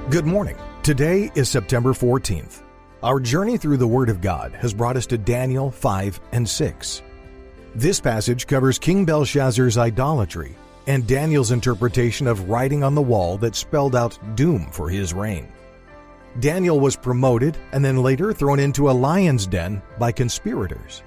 Good morning. Today is September 14th. Our journey through the Word of God has brought us to Daniel 5 and 6. This passage covers King Belshazzar's idolatry and Daniel's interpretation of writing on the wall that spelled out doom for his reign. Daniel was promoted and then later thrown into a lion's den by conspirators.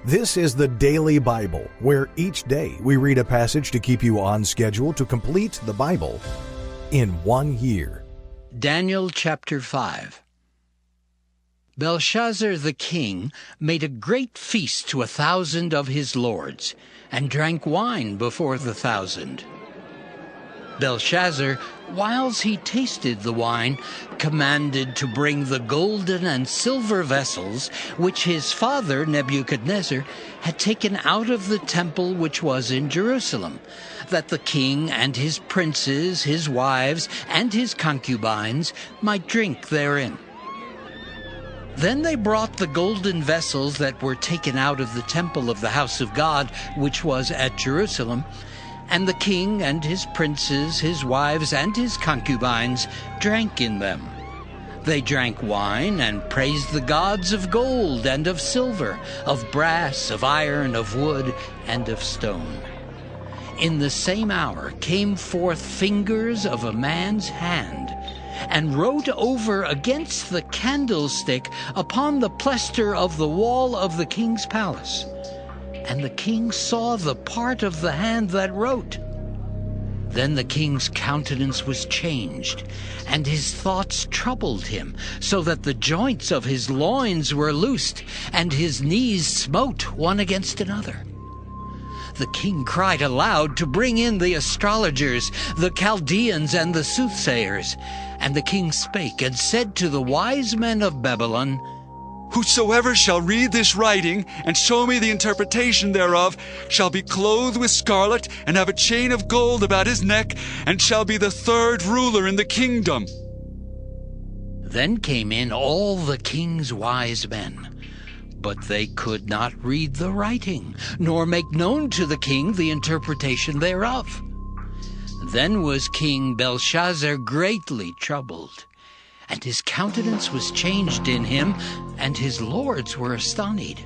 This is the Daily Bible, where each day we read a passage to keep you on schedule to complete the Bible in 1 year. Daniel chapter 5. Belshazzar the king made a great feast to 1,000 of his lords, and drank wine before the 1,000. Belshazzar, whiles he tasted the wine, commanded to bring the golden and silver vessels which his father Nebuchadnezzar had taken out of the temple which was in Jerusalem, that the king and his princes, his wives, and his concubines might drink therein. Then they brought the golden vessels that were taken out of the temple of the house of God, which was at Jerusalem, and the king and his princes, his wives, and his concubines drank in them. They drank wine and praised the gods of gold and of silver, of brass, of iron, of wood, and of stone. In the same hour came forth fingers of a man's hand, and wrote over against the candlestick upon the plaister of the wall of the king's palace. And the king saw the part of the hand that wrote. Then the king's countenance was changed, and his thoughts troubled him, so that the joints of his loins were loosed, and his knees smote one against another. The king cried aloud to bring in the astrologers, the Chaldeans, and the soothsayers. And the king spake and said to the wise men of Babylon, Whosoever shall read this writing, and show me the interpretation thereof, shall be clothed with scarlet, and have a chain of gold about his neck, and shall be the third ruler in the kingdom. Then came in all the king's wise men, but they could not read the writing, nor make known to the king the interpretation thereof. Then was King Belshazzar greatly troubled, and his countenance was changed in him, and his lords were astonied.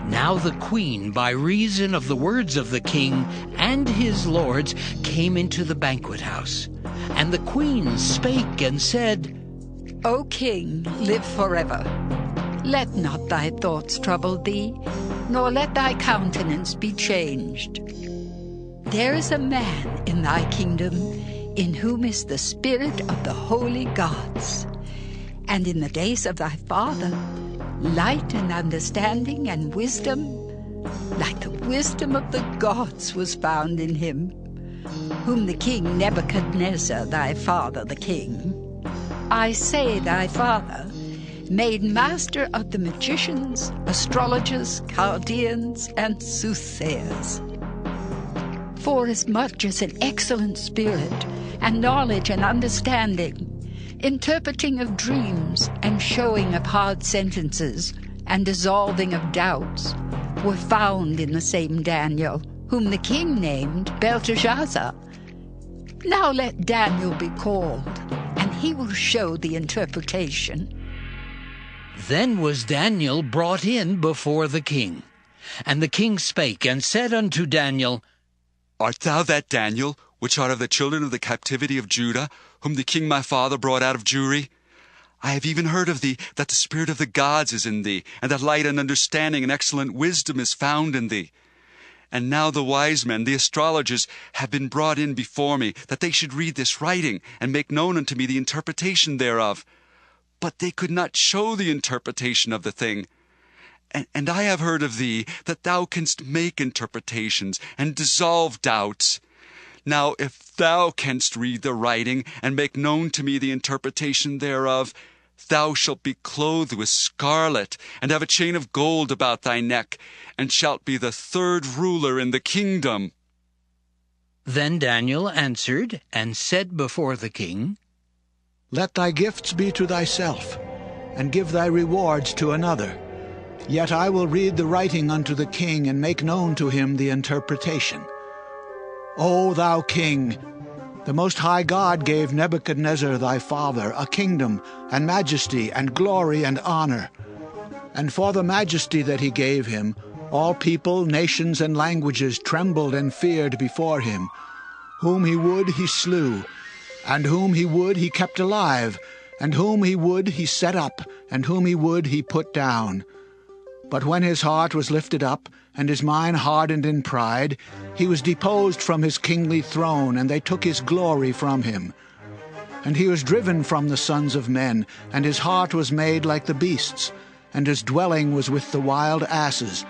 Now the queen, by reason of the words of the king and his lords, came into the banquet house. And the queen spake and said, O king, live forever. Let not thy thoughts trouble thee, nor let thy countenance be changed. There is a man in thy kingdom in whom is the spirit of the holy gods. And in the days of thy father, light and understanding and wisdom, like the wisdom of the gods, was found in him, whom the king Nebuchadnezzar, thy father the king, I say thy father, made master of the magicians, astrologers, Chaldeans, and soothsayers. Forasmuch as an excellent spirit, and knowledge and understanding, interpreting of dreams, and showing of hard sentences, and dissolving of doubts, were found in the same Daniel, whom the king named Belteshazzar. Now let Daniel be called, and he will show the interpretation. Then was Daniel brought in before the king. And the king spake and said unto Daniel, Art thou that Daniel, which art of the children of the captivity of Judah, whom the king my father brought out of Jewry? I have even heard of thee, that the spirit of the gods is in thee, and that light and understanding and excellent wisdom is found in thee. And now the wise men, the astrologers, have been brought in before me, that they should read this writing, and make known unto me the interpretation thereof. But they could not show the interpretation of the thing. And I have heard of thee, that thou canst make interpretations, and dissolve doubts. Now if thou canst read the writing, and make known to me the interpretation thereof, thou shalt be clothed with scarlet, and have a chain of gold about thy neck, and shalt be the third ruler in the kingdom. Then Daniel answered and said before the king, Let thy gifts be to thyself, and give thy rewards to another. Yet I will read the writing unto the king, and make known to him the interpretation. O thou king, The Most High God gave Nebuchadnezzar thy father a kingdom, and majesty, and glory, and honor. And for the majesty that he gave him, all people, nations, and languages trembled and feared before him. Whom he would he slew, and whom he would he kept alive, and whom he would he set up, and whom he would he put down. But when his heart was lifted up, and his mind hardened in pride, he was deposed from his kingly throne, and they took his glory from him. And he was driven from the sons of men, and his heart was made like the beasts, and his dwelling was with the wild asses.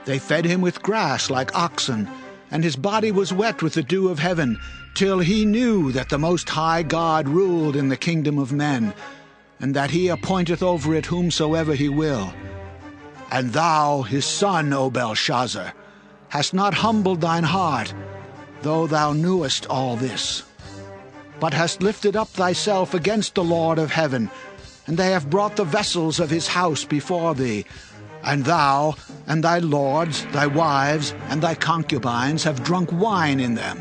They fed him with grass like oxen, and his body was wet with the dew of heaven, till he knew that the Most High God ruled in the kingdom of men, and that he appointeth over it whomsoever he will. And thou, his son, O Belshazzar, hast not humbled thine heart, though thou knewest all this, but hast lifted up thyself against the Lord of heaven, and they have brought the vessels of his house before thee. And thou, and thy lords, thy wives, and thy concubines have drunk wine in them.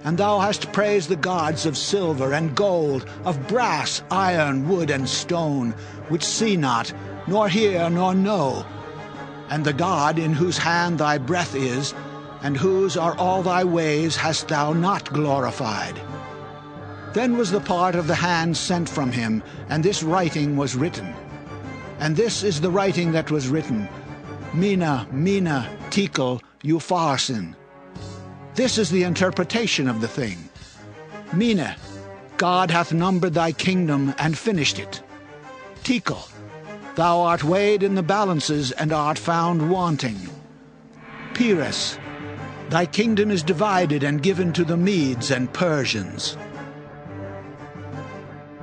And thou hast praised the gods of silver and gold, of brass, iron, wood, and stone, which see not, nor hear, nor know. And the God in whose hand thy breath is, and whose are all thy ways, hast thou not glorified. Then was the part of the hand sent from him, and this writing was written. And this is the writing that was written: Mina, Mina, Tekel, UPHARSIN. This is the interpretation of the thing. Mina, God hath numbered thy kingdom and finished it. Tekel, thou art weighed in the balances and art found wanting. Peres, thy kingdom is divided and given to the Medes and Persians.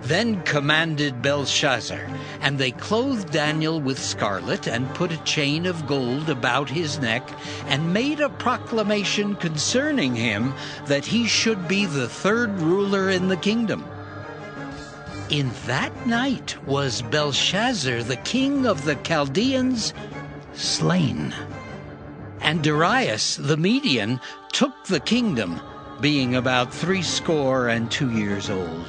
Then commanded Belshazzar, and they clothed Daniel with scarlet, and put a chain of gold about his neck, and made a proclamation concerning him, that he should be the third ruler in the kingdom. In that night was Belshazzar, the king of the Chaldeans, slain. And Darius the Median took the kingdom, being about 62 years old.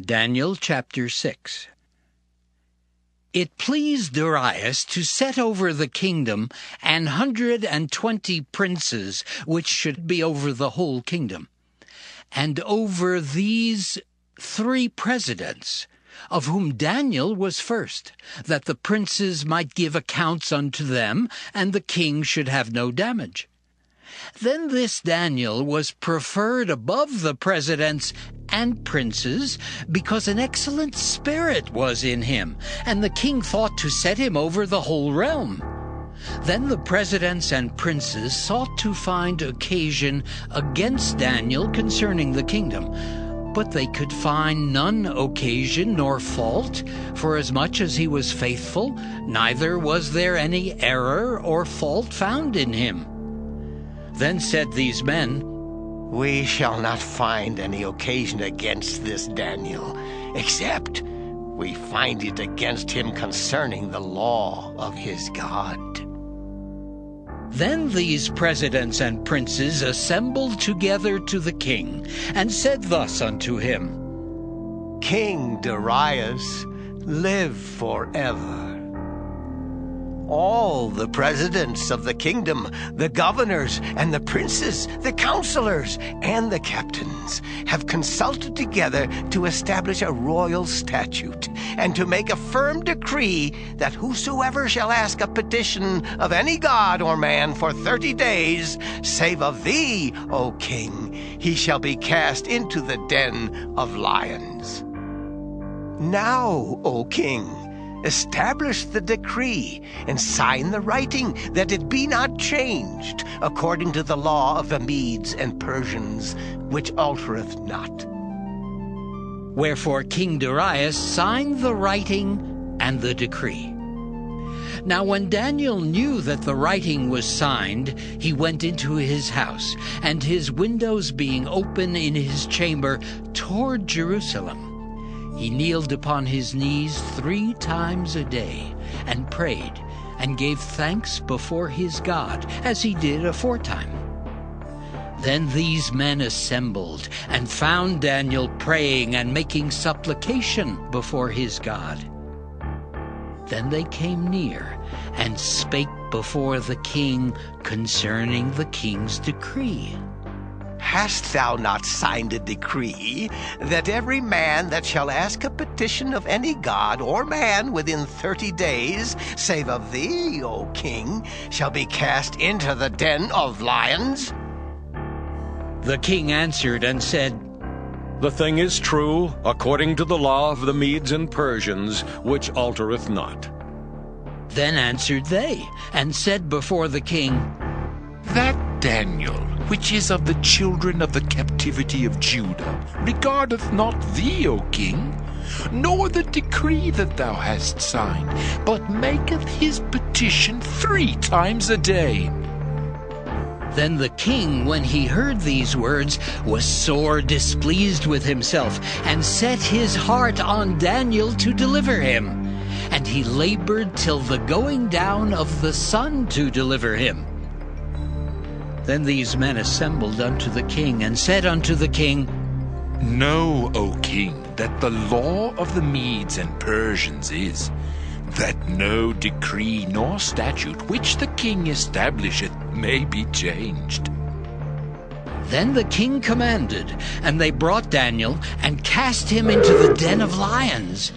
Daniel chapter 6. It pleased Darius to set over the kingdom 120 princes, which should be over the whole kingdom, and over these 3 presidents, of whom Daniel was first, that the princes might give accounts unto them, and the king should have no damage. Then this Daniel was preferred above the presidents and princes, because an excellent spirit was in him, and the king thought to set him over the whole realm. Then the presidents and princes sought to find occasion against Daniel concerning the kingdom, but they could find none occasion nor fault, forasmuch as he was faithful, neither was there any error or fault found in him. Then said these men, We shall not find any occasion against this Daniel, except we find it against him concerning the law of his God. Then these presidents and princes assembled together to the king, and said thus unto him, King Darius, live forever. All the presidents of the kingdom, the governors and the princes, the counselors and the captains, have consulted together to establish a royal statute, and to make a firm decree that whosoever shall ask a petition of any god or man for 30 days, save of thee, O king, he shall be cast into the den of lions. Now, O king, establish the decree, and sign the writing, that it be not changed, according to the law of the Medes and Persians, which altereth not. Wherefore King Darius signed the writing and the decree. Now when Daniel knew that the writing was signed, he went into his house, and his windows being open in his chamber toward Jerusalem, he kneeled upon his knees 3 times a day, and prayed, and gave thanks before his God, as he did aforetime. Then these men assembled and found Daniel praying and making supplication before his God. Then they came near and spake before the king concerning the king's decree. Hast thou not signed a decree that every man that shall ask a petition of any god or man within 30 days, save of thee, O king, shall be cast into the den of lions? The king answered and said, The thing is true, according to the law of the Medes and Persians, which altereth not. Then answered they, and said before the king, That Daniel, which is of the children of the captivity of Judah, regardeth not thee, O king, nor the decree that thou hast signed, but maketh his petition 3 times a day. Then the king, when he heard these words, was sore displeased with himself, and set his heart on Daniel to deliver him. And he labored till the going down of the sun to deliver him. Then these men assembled unto the king, and said unto the king, Know, O king, that the law of the Medes and Persians is, that no decree nor statute which the king establisheth may be changed. Then the king commanded, and they brought Daniel, and cast him into the den of lions.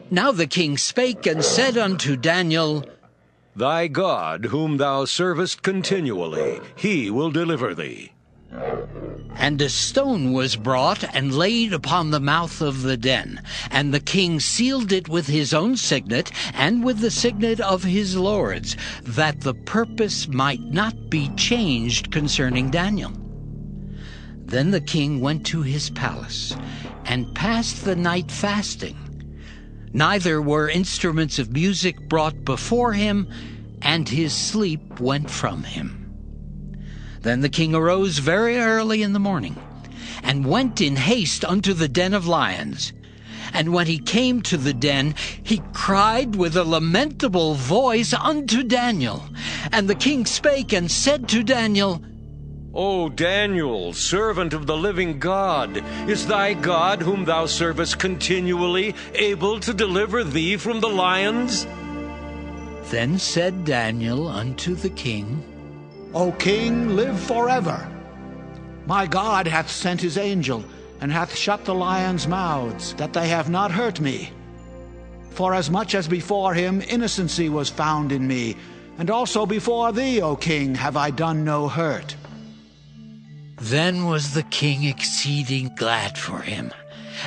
Now the king spake and said unto Daniel, Thy God, whom thou servest continually, he will deliver thee. And a stone was brought and laid upon the mouth of the den, and the king sealed it with his own signet and with the signet of his lords, that the purpose might not be changed concerning Daniel. Then the king went to his palace, and passed the night fasting. Neither were instruments of music brought before him, and his sleep went from him. Then the king arose very early in the morning, and went in haste unto the den of lions. And when he came to the den, he cried with a lamentable voice unto Daniel. And the king spake and said to Daniel, O Daniel, servant of the living God, is thy God, whom thou servest continually, able to deliver thee from the lions? Then said Daniel unto the king, O king, live forever. My God hath sent his angel, and hath shut the lions' mouths, that they have not hurt me. Forasmuch as before him innocency was found in me, and also before thee, O king, have I done no hurt. Then was the king exceeding glad for him,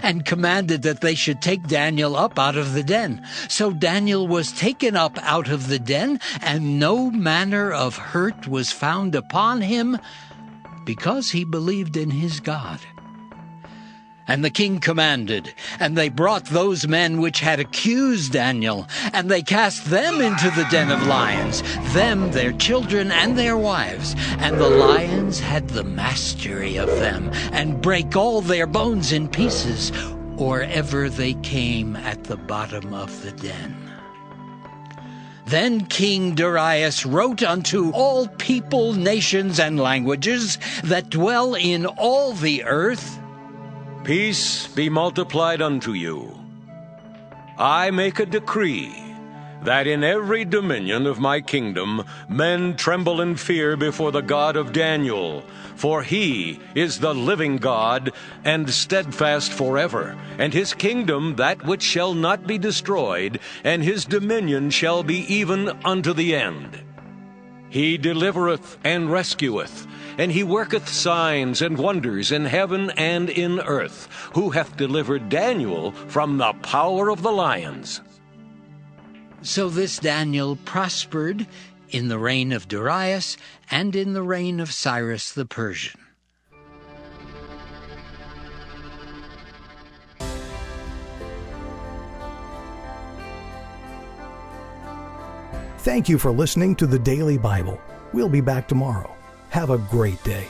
and commanded that they should take Daniel up out of the den. So Daniel was taken up out of the den, and no manner of hurt was found upon him, because he believed in his God. And the king commanded, and they brought those men which had accused Daniel, and they cast them into the den of lions, them, their children, and their wives. And the lions had the mastery of them, and brake all their bones in pieces, or ever they came at the bottom of the den. Then King Darius wrote unto all people, nations, and languages that dwell in all the earth, Peace be multiplied unto you. I make a decree that in every dominion of my kingdom men tremble in fear before the God of Daniel, for he is the living God, and steadfast forever, and his kingdom that which shall not be destroyed, and his dominion shall be even unto the end. He delivereth and rescueth, and he worketh signs and wonders in heaven and in earth, who hath delivered Daniel from the power of the lions. So this Daniel prospered in the reign of Darius and in the reign of Cyrus the Persian. Thank you for listening to the Daily Bible. We'll be back tomorrow. Have a great day.